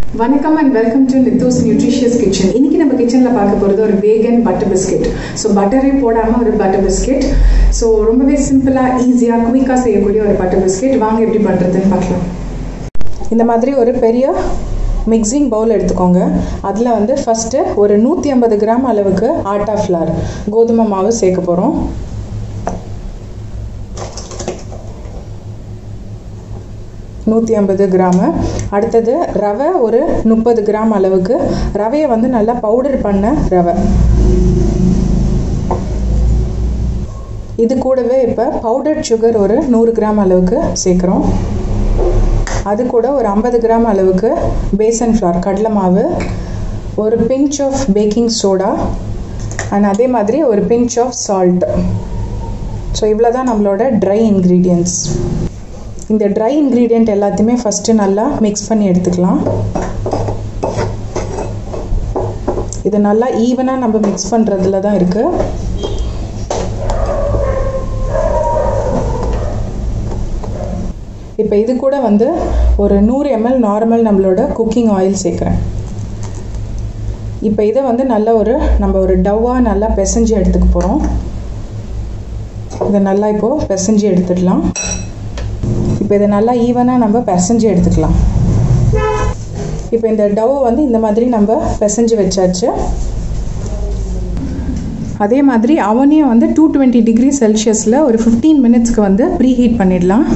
வணக்கம் and welcome to Nithus Nutritious Kitchen. இன்னைக்கு நம்ம கிச்சன்ல பார்க்க போறது ஒரு vegan butter biscuit. So பட்டரே போடாம ஒரு butter biscuit. So ரொம்பவே சிம்பிளா ஈஸியா குயிக்கா செய்யக்கூடிய ஒரு butter biscuit. வாங்க எப்படி பண்றதுன்னு பார்க்கலாம். இந்த மாதிரி ஒரு பெரிய மிக்சிங் பவுல் எடுத்துக்கோங்க. அதில் வந்து ஃபஸ்ட்டு ஒரு 150 கிராம் அளவுக்கு ஆட்டா ஃப்ளார் கோதுமை மாவு சேர்க்க போகிறோம். கிராமு. அடுத்தது ரவை ஒரு 30 கிராம் அளவுக்கு. ரவையை வந்து நல்லா பவுடர் பண்ண ரவை. இது கூடவே இப்போ பவுடர்ட் சுகர் ஒரு 100 கிராம் அளவுக்கு சேர்க்குறோம். அது கூட ஒரு 50 கிராம் அளவுக்கு பேசன் ஃப்ளார் கடலை மாவு, ஒரு pinch of baking soda and அதே மாதிரி ஒரு பிஞ்ச் ஆஃப் சால்ட். ஸோ இவ்வளோ தான் நம்மளோட ட்ரை இன்க்ரீடியன்ட்ஸ். இந்த ட்ரை இன்க்ரீடியண்ட் எல்லாத்தையுமே ஃபஸ்ட்டு நல்லா மிக்ஸ் பண்ணி எடுத்துக்கலாம். இது நல்லா ஈவனாக நம்ம மிக்ஸ் பண்ணுறதுல தான் இருக்குது. இப்போ இது கூட வந்து ஒரு 100 ml நார்மல் நம்மளோட குக்கிங் ஆயில் சேர்க்குறேன். இப்போ இதை வந்து நல்ல நம்ம ஒரு டவ்வாக நல்லா பிசைஞ்சு எடுத்துக்க போகிறோம். இதை நல்லா இப்போது பிசைஞ்சு எடுத்துடலாம். இப்போ இதை நல்லா ஈவனாக நம்ம பிசைஞ்சு எடுத்துக்கலாம். இப்போ இந்த டவ் வந்து இந்த மாதிரி நம்ம பிசைஞ்சு வச்சாச்சு. அதே மாதிரி அவனையும் வந்து 220 டிகிரி செல்சியஸில் ஒரு 15 மினிட்ஸ்க்கு வந்து ப்ரீஹீட் பண்ணிடலாம்.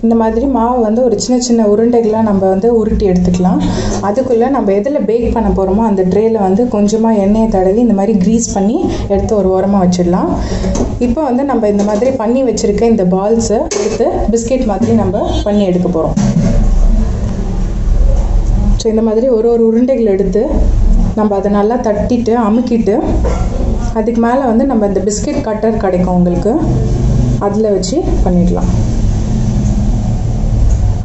இந்த மாதிரி மாவு வந்து ஒரு சின்ன சின்ன உருண்டைகளாக நம்ம வந்து உருட்டி எடுத்துக்கலாம். அதுக்குள்ளே நம்ம எதில் பேக் பண்ண போகிறோமோ அந்த ட்ரேயில் வந்து கொஞ்சமாக எண்ணெயை தடவி இந்த மாதிரி க்ரீஸ் பண்ணி எடுத்து ஒரு ஓரமாக வச்சிடலாம். இப்போ வந்து நம்ம இந்த மாதிரி பண்ணி வச்சுருக்க இந்த பால்ஸை எடுத்து பிஸ்கெட் மாதிரி நம்ம பண்ணி எடுக்க போகிறோம். ஸோ இந்த மாதிரி ஒரு உருண்டைகள் எடுத்து நம்ம அதை நல்லா தட்டிட்டு அமுக்கிட்டு அதுக்கு மேலே வந்து நம்ம இந்த பிஸ்கெட் கட்டர் கிடைக்கும் உங்களுக்கு, அதில் வச்சு பண்ணிடலாம்.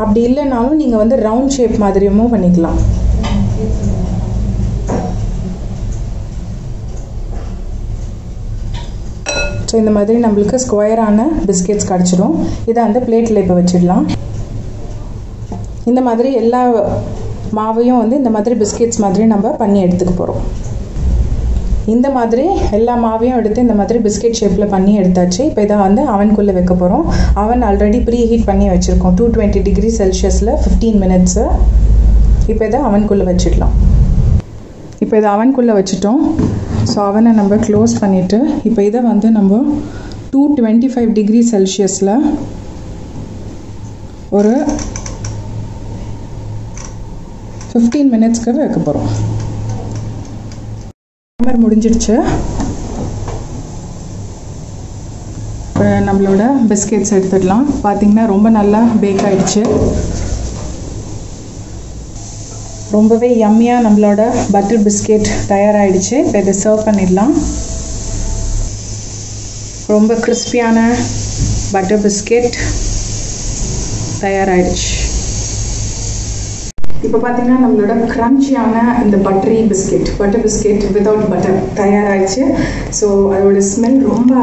அப்படி இல்லைனாலும் நீங்கள் வந்து ரவுண்ட் ஷேப் மாதிரியும் பண்ணிக்கலாம். ஸோ இந்த மாதிரி நம்மளுக்கு ஸ்கொயரான பிஸ்கெட்ஸ் கிடச்சிடும். இதை அந்த பிளேட்டில் இப்போ வச்சிடலாம். இந்த மாதிரி எல்லா மாவையும் வந்து இந்த மாதிரி பிஸ்கெட்ஸ் மாதிரி நம்ம பண்ணி எடுத்துக்க போகிறோம். இந்த மாதிரி எல்லா மாவையும் எடுத்து இந்த மாதிரி பிஸ்கெட் ஷேப்பில் பண்ணி எடுத்தாச்சு. இப்போ இதை வந்து அவனுக்குள்ளே வைக்க போகிறோம். அவன் ஆல்ரெடி ப்ரீ ஹீட் பண்ணி வச்சுருக்கோம் 220 டிகிரி செல்சியஸில் 15 மினிட்ஸு. இப்போ இதை அவனுக்குள்ளே வச்சிடலாம். இப்போ இதை அவனுக்குள்ளே வச்சுட்டோம். ஸோ அவனை நம்ம க்ளோஸ் பண்ணிவிட்டு இப்போ இதை வந்து நம்ம 225 டிகிரி செல்சியஸில் ஒரு 15 மினிட்ஸ்க்கு வைக்க போகிறோம். டைமர் முடிஞ்சிடுச்சு. இப்போ நம்மளோட பிஸ்கெட்ஸ் எடுத்துடலாம். பார்த்திங்கன்னா ரொம்ப நல்லா பேக் ஆகிடுச்சு. ரொம்பவே யம்மியாக நம்மளோட பட்டர் பிஸ்கெட் தயாராகிடுச்சு. இப்போ இதை சர்வ் பண்ணிடலாம். ரொம்ப கிறிஸ்பியான பட்டர் பிஸ்கெட் தயாராகிடுச்சு. இப்போ பார்த்தீங்கன்னா நம்மளோட க்ரன்ச்சியான இந்த பட்டர் பிஸ்கெட் வித்தவுட் பட்டர் தயாராகிடுச்சு. ஸோ அதோட ஸ்மெல்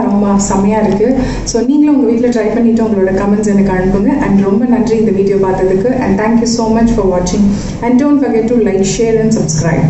ரொம்ப செம்மையாக இருக்குது. ஸோ நீங்களும் உங்கள் வீட்டில் ட்ரை பண்ணிவிட்டு உங்களோட கமெண்ட்ஸ் எனக்கு அனுப்புங்க. அண்ட் ரொம்ப நன்றி இந்த வீடியோ பார்த்ததுக்கு. And thank you so much for வாட்சிங். And don't forget to like, share and subscribe.